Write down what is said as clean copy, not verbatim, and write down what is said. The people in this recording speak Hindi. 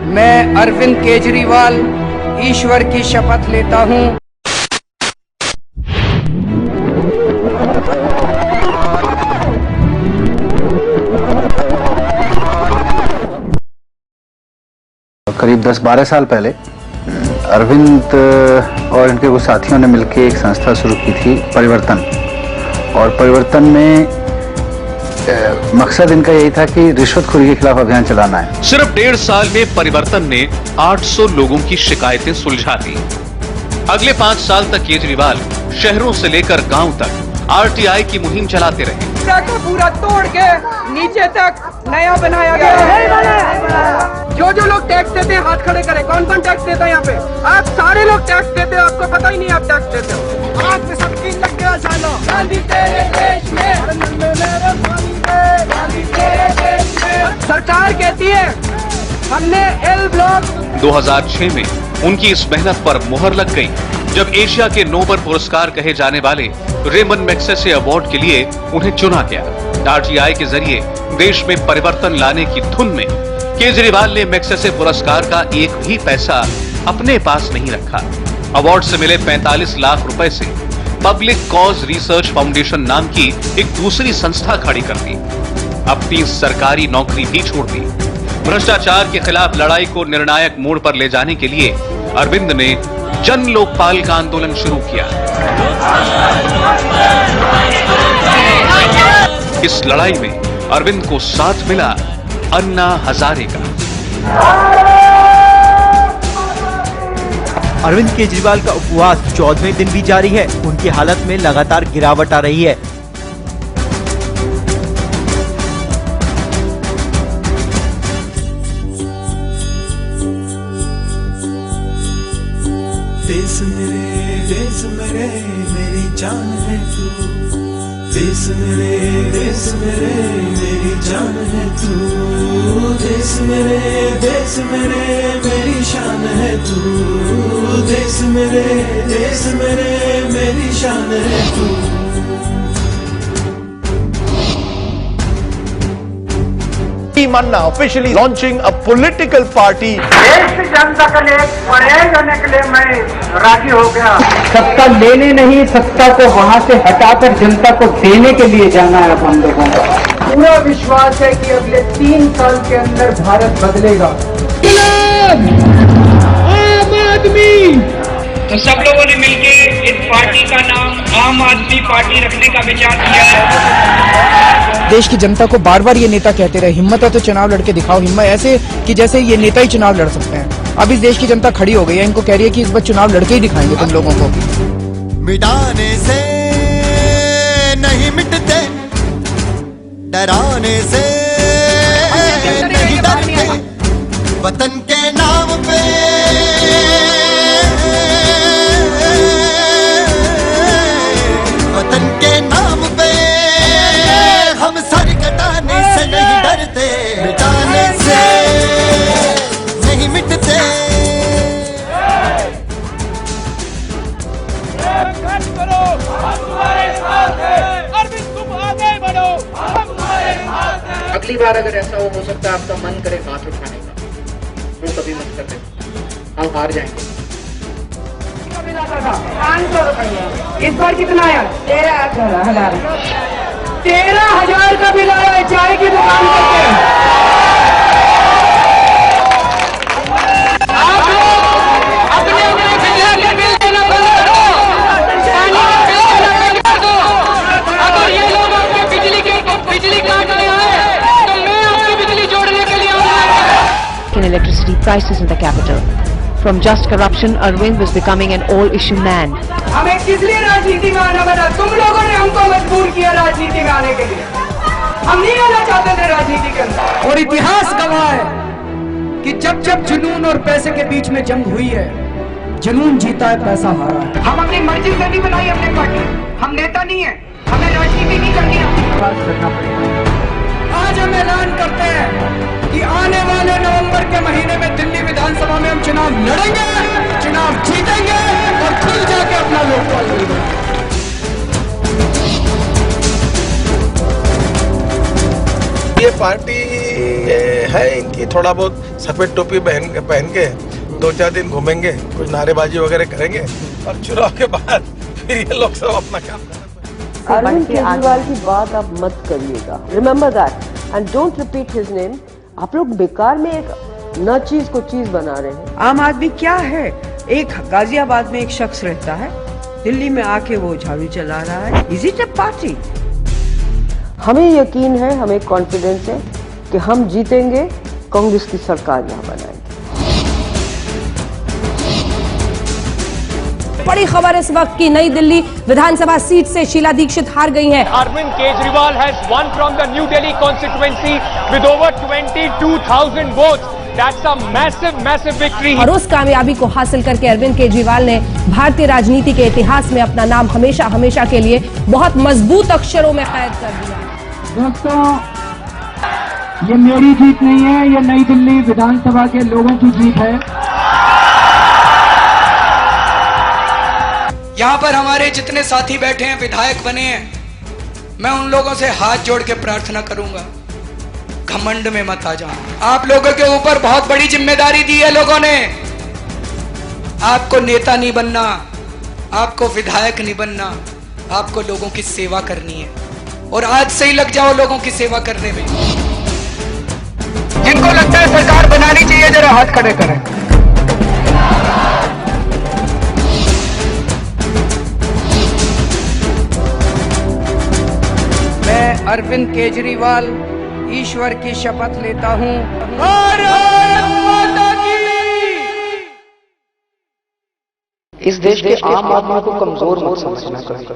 मैं अरविंद केजरीवाल ईश्वर की शपथ लेता हूं। करीब 10-12 साल पहले अरविंद और इनके कुछ साथियों ने मिलकर एक संस्था शुरू की थी, परिवर्तन। और परिवर्तन में मकसद इनका यही था कि रिश्वतखोरी के खिलाफ अभियान चलाना है। सिर्फ 1.5 साल में परिवर्तन ने 800 लोगों की शिकायतें सुलझा दी। अगले 5 साल तक केजरीवाल शहरों से लेकर गांव तक आरटीआई की मुहिम चलाते रहे। को पूरा तोड़ के नीचे तक नया बनाया गया। जो लोग टैक्स देते हैं हाथ खड़े करें। कौन कौन टैक्स देता है यहाँ पे? आप सारे लोग टैक्स देते हो, आपको पता ही नहीं आप टैक्स देते हो। आज में सबकी लग गया सालो। गांधी तेरे देश में, गांधी तेरे देश में। सरकार कहती है हमने एल ब्लॉक। 2006 में उनकी इस मेहनत पर मुहर लग गई जब एशिया के नोबेल पुरस्कार कहे जाने वाले रेमन मैग्सेसे अवार्ड के लिए उन्हें चुना गया। आरटीआई के जरिए देश में परिवर्तन लाने की धुन में केजरीवाल ने मैग्सेसे पुरस्कार का एक भी पैसा अपने पास नहीं रखा। अवार्ड से मिले 45 लाख रुपए से पब्लिक कॉज रिसर्च फाउंडेशन नाम की एक दूसरी संस्था खड़ी कर दी। अपनी सरकारी नौकरी भी छोड़ दी। भ्रष्टाचार के खिलाफ लड़ाई को निर्णायक मोड़ पर ले जाने के लिए अरविंद ने जन लोकपाल का आंदोलन शुरू किया। इस लड़ाई में अरविंद को साथ मिला अन्ना हजारे का। अरविंद केजरीवाल का उपवास 14वें दिन भी जारी है। उनकी हालत में लगातार गिरावट आ रही है। देश मेरे मेरी जान है तू। देश मेरे मेरी जान है तू। देश मेरे मेरी शान है तू। देश मेरे मेरी शान है तू। Manna officially launching a political party. देश की जनता के लिए पढ़े जाने के लिए मैं राजी हो गया। सत्ता लेने नहीं, सत्ता को वहां से हटाकर जनता को देने के लिए जाना है हम लोगों का। पूरा विश्वास है कि अगले 3 साल के अंदर भारत बदलेगा। आम आदमी। तो सब लोगों ने मिलकर इस पार्टी का नाम आम आदमी पार्टी रखने का विचार किया है। देश की जनता को बार बार ये नेता कहते रहे हिम्मत है तो चुनाव लड़के दिखाओ। हिम्मत ऐसे कि जैसे ये नेता ही चुनाव लड़ सकते हैं। अब इस देश की जनता खड़ी हो गई है, इनको कह रही है कि इस बार चुनाव लड़के ही दिखाएंगे तुम लोगों को। मिटाने से नहीं मिटते, डराने से नहीं डरते, वतन के नाम पे वतन के नाम पे हम सर कटाने से नहीं डरते, मिटाने से नहीं मिटते। अगली बार अगर ऐसा हो सकता है आपका मन करे हाथ उठाने का, वो कभी मत करते, हम हार जाएंगे। 500 रुपया इस बार कितना आया? 13,000। 13,000 का बिल आया है चाय की दुकान करके। Electricity prices in the capital. From just corruption, Arvind was becoming an all-issue man. हमें किस लिए राजनीति में आना पड़ा? तुम लोगों ने हमको मजबूर किया राजनीति में आने के लिए। हम नहीं आना चाहते थे राजनीति के अंदर। और इतिहास गवाह है कि जब जब जुनून और पैसे के बीच में जंग हुई है, जुनून जीता है, पैसा हारा है। हम अपनी मर्जी से नहीं बनाई हमने पार्टी। हम नेता नहीं है, हमें राजनीति नहीं करनी है। आज हम ऐलान करते हैं कि आने वाले नवंबर के महीने में दिल्ली विधानसभा में हम चुनाव लड़ेंगे, चुनाव जीतेंगे और खुद जाके अपना लोकपाल करेंगे। ये पार्टी है इनकी, थोड़ा बहुत सफेद टोपी पहन के 2-4 दिन घूमेंगे, कुछ नारेबाजी वगैरह करेंगे और चुनाव के बाद फिर ये लोग सब अपना काम करेंगे। अरविंद केजरीवाल की बात आप मत करिएगा, remember that and don't repeat his name. आप लोग बेकार में एक न चीज को चीज बना रहे हैं। आम आदमी क्या है, एक गाजियाबाद में एक शख्स रहता है, दिल्ली में आके वो झाड़ू चला रहा है। Is it a party? हमें यकीन है, हमें कॉन्फिडेंस है कि हम जीतेंगे, कांग्रेस की सरकार यहाँ बनाएंगे। बड़ी खबर इस वक्त की, नई दिल्ली विधानसभा सीट से शीला दीक्षित हार गई हैं। Arvind Kejriwal has won from the New Delhi constituency with over 22,000 votes. That's a massive victory. और उस कामयाबी को हासिल करके अरविंद केजरीवाल ने भारतीय राजनीति के इतिहास में अपना नाम हमेशा हमेशा के लिए बहुत मजबूत अक्षरों में कैद कर दिया। दोस्तों, ये मेरी जीत नहीं है, ये नई दिल्ली विधानसभा के लोगों की जीत है। यहाँ पर हमारे जितने साथी बैठे हैं, विधायक बने हैं, मैं उन लोगों से हाथ जोड़ के प्रार्थना करूंगा, घमंड में मत आ जाओ। आप लोगों के ऊपर बहुत बड़ी जिम्मेदारी दी है लोगों ने। आपको नेता नहीं बनना, आपको विधायक नहीं बनना, आपको लोगों की सेवा करनी है और आज से ही लग जाओ लोगों की सेवा करने में। जिनको लगता है सरकार बनानी चाहिए, जरा हाथ खड़े करें। मैं अरविंद केजरीवाल ईश्वर की शपथ लेता हूं। भारत माता की। इस देश के आम आदमी को कमजोर मत समझना चाहिए।